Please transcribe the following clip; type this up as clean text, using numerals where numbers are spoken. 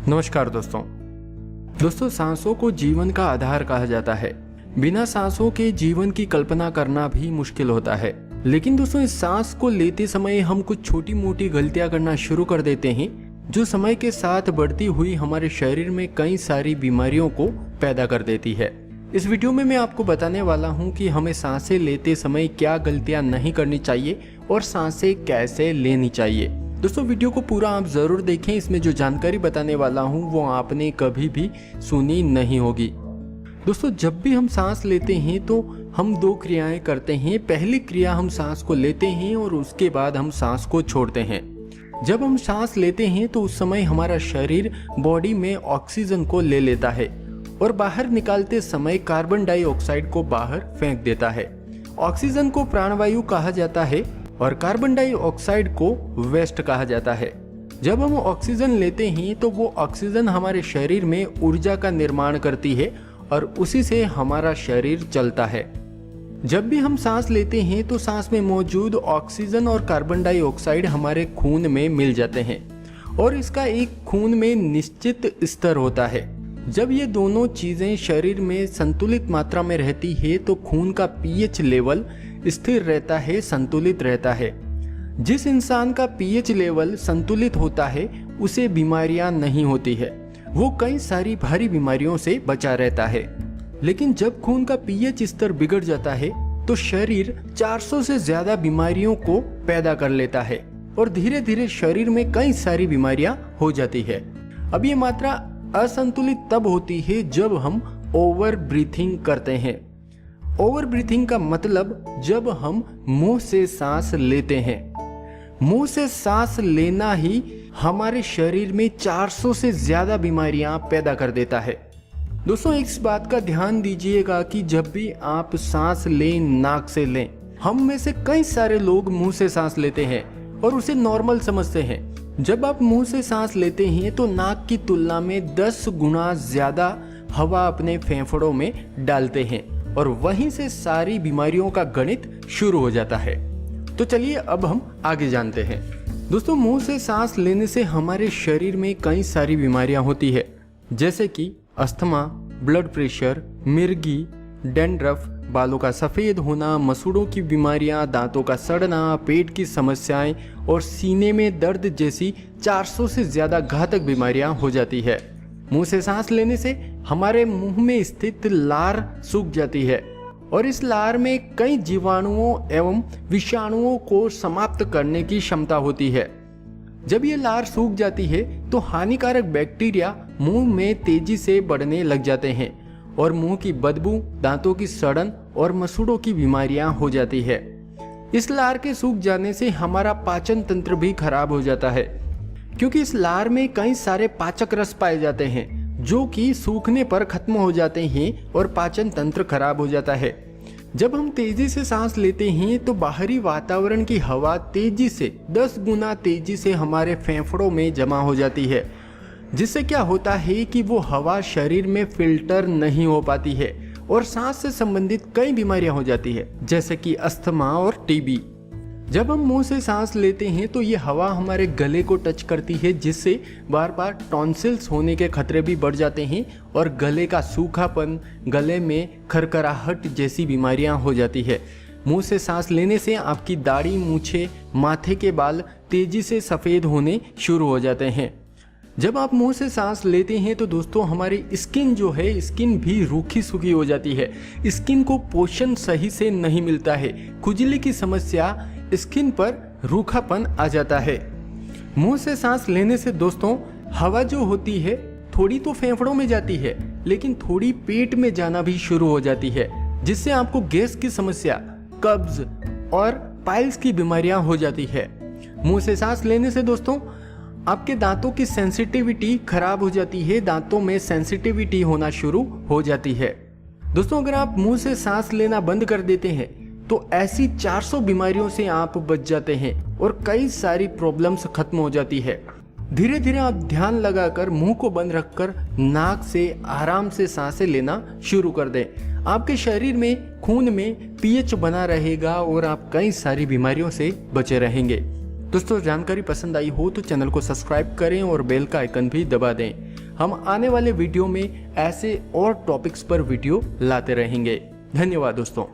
नमस्कार दोस्तों सांसों को जीवन का आधार कहा जाता है। बिना सांसों के जीवन की कल्पना करना भी मुश्किल होता है। लेकिन दोस्तों इस सांस को लेते समय हम कुछ छोटी मोटी गलतियां करना शुरू कर देते हैं, जो समय के साथ बढ़ती हुई हमारे शरीर में कई सारी बीमारियों को पैदा कर देती है। इस वीडियो में मैं आपको बताने वाला हूं कि हमें सांसें लेते समय क्या गलतियां नहीं करनी चाहिए और सांसें कैसे लेनी चाहिए। दोस्तों वीडियो को पूरा आप जरूर देखें। इसमें जो जानकारी बताने वाला हूं वो आपने कभी भी सुनी नहीं होगी। दोस्तों जब भी हम सांस लेते हैं तो हम दो क्रियाएं करते हैं। पहली क्रिया हम सांस को लेते हैं और उसके बाद हम सांस को छोड़ते हैं। जब हम सांस लेते हैं तो उस समय हमारा शरीर बॉडी में ऑक्सीजन को ले लेता है और बाहर निकालते समय कार्बन डाइऑक्साइड को बाहर फेंक देता है। ऑक्सीजन को प्राणवायु कहा जाता है और कार्बन डाइऑक्साइड को वेस्ट कहा जाता है। जब हम ऑक्सीजन लेते हैं तो वो ऑक्सीजन हमारे शरीर में ऊर्जा का निर्माण करती है और उसी से हमारा शरीर चलता है। जब भी हम सांस लेते हैं तो सांस में मौजूद ऑक्सीजन और कार्बन डाइऑक्साइड हमारे खून में मिल जाते हैं और इसका एक खून में निश्चित स्तर होता है। जब ये दोनों चीजें शरीर में संतुलित मात्रा में रहती है तो खून का पीएच लेवल स्थिर रहता है, संतुलित रहता है। जिस इंसान का पीएच लेवल संतुलित होता है उसे बीमारियां नहीं होती है, वो कई सारी भारी बीमारियों से बचा रहता है। लेकिन जब खून का पीएच स्तर बिगड़ जाता है तो शरीर 400 से ज्यादा बीमारियों को पैदा कर लेता है और धीरे धीरे शरीर में कई सारी बीमारियां हो जाती है। अब ये मात्रा असंतुलित तब होती है जब हम ओवर ब्रीथिंग करते हैं। ओवर ब्रीथिंग का मतलब जब हम मुंह से सांस लेते हैं। मुंह से सांस लेना ही हमारे शरीर में 400 से ज्यादा बीमारियां पैदा कर देता है। दोस्तों इस बात का ध्यान दीजिएगा कि जब भी आप सांस लें नाक से लें। हम में से कई सारे लोग मुंह से सांस लेते हैं और उसे नॉर्मल समझते हैं। जब आप मुंह से सांस लेते हैं तो नाक की तुलना में 10 गुना ज्यादा हवा अपने फेफड़ों में डालते हैं और वहीं से सारी बीमारियों का गणित शुरू हो जाता है। तो चलिए अब हम आगे जानते हैं। दोस्तों मुंह से सांस लेने से हमारे शरीर में कई सारी बीमारियां होती है, जैसे कि अस्थमा, ब्लड प्रेशर, मिर्गी, डैंड्रफ, बालों का सफेद होना, मसूड़ों की बीमारियां, दांतों का सड़ना, पेट की समस्याएं और सीने में दर्द जैसी 400 से ज्यादा घातक बीमारियां हो जाती है। मुंह से सांस लेने से हमारे मुंह में स्थित लार सूख जाती है और इस लार में कई जीवाणुओं एवं विषाणुओं को समाप्त करने की क्षमता होती है। जब ये लार सूख जाती है तो हानिकारक बैक्टीरिया मुंह में तेजी से बढ़ने लग जाते हैं और मुंह की बदबू, दांतों की सड़न और मसूड़ों की बीमारियां हो जाती है। इस लार के सूख जाने से हमारा पाचन तंत्र भी खराब हो जाता है, क्योंकि इस लार में कई सारे पाचक रस पाए जाते हैं जो कि सूखने पर खत्म हो जाते हैं और पाचन तंत्र खराब हो जाता है। जब हम तेजी से सांस लेते हैं तो बाहरी वातावरण की हवा तेजी से 10 गुना तेजी से हमारे फेफड़ों में जमा हो जाती है, जिससे क्या होता है कि वो हवा शरीर में फिल्टर नहीं हो पाती है और सांस से संबंधित कई बीमारियां हो जाती है, जैसे कि अस्थमा और टीबी। जब हम मुंह से सांस लेते हैं तो ये हवा हमारे गले को टच करती है, जिससे बार बार टॉन्सिल्स होने के खतरे भी बढ़ जाते हैं और गले का सूखापन, गले में खरखराहट जैसी बीमारियां हो जाती है। मुंह से सांस लेने से आपकी दाढ़ी, मूछें, माथे के बाल तेजी से सफ़ेद होने शुरू हो जाते हैं। जब आप मुंह से सांस लेते हैं तो दोस्तों हमारी स्किन जो है, स्किन भी रूखी सूखी हो जाती है। स्किन को पोषण सही से नहीं मिलता है, खुजली की समस्या, स्किन पर रूखापन आ जाता है। मुंह से सांस लेने से दोस्तों हवा जो होती है थोड़ी तो फेफड़ों में जाती है, लेकिन थोड़ी पेट में जाना भी शुरू हो जाती है, जिससे आपको गैस की समस्या, कब्ज और पाइल्स की बीमारियां हो जाती है। मुंह से सांस लेने से दोस्तों आपके दांतों की सेंसिटिविटी खराब हो जाती है, दांतों में सेंसिटिविटी होना शुरू हो जाती है। दोस्तों अगर आप मुंह से सांस लेना बंद कर देते हैं तो ऐसी 400 बीमारियों से आप बच जाते हैं और कई सारी प्रॉब्लम्स खत्म हो जाती है। धीरे धीरे आप ध्यान लगाकर मुंह को बंद रखकर नाक से आराम से सांसें लेना शुरू कर दें। आपके शरीर में खून में पीएच बना रहेगा और आप कई सारी बीमारियों से बचे रहेंगे। दोस्तों जानकारी पसंद आई हो तो चैनल को सब्सक्राइब करें और बेल का आइकन भी दबा दें। हम आने वाले वीडियो में ऐसे और टॉपिक्स पर वीडियो लाते रहेंगे। धन्यवाद दोस्तों।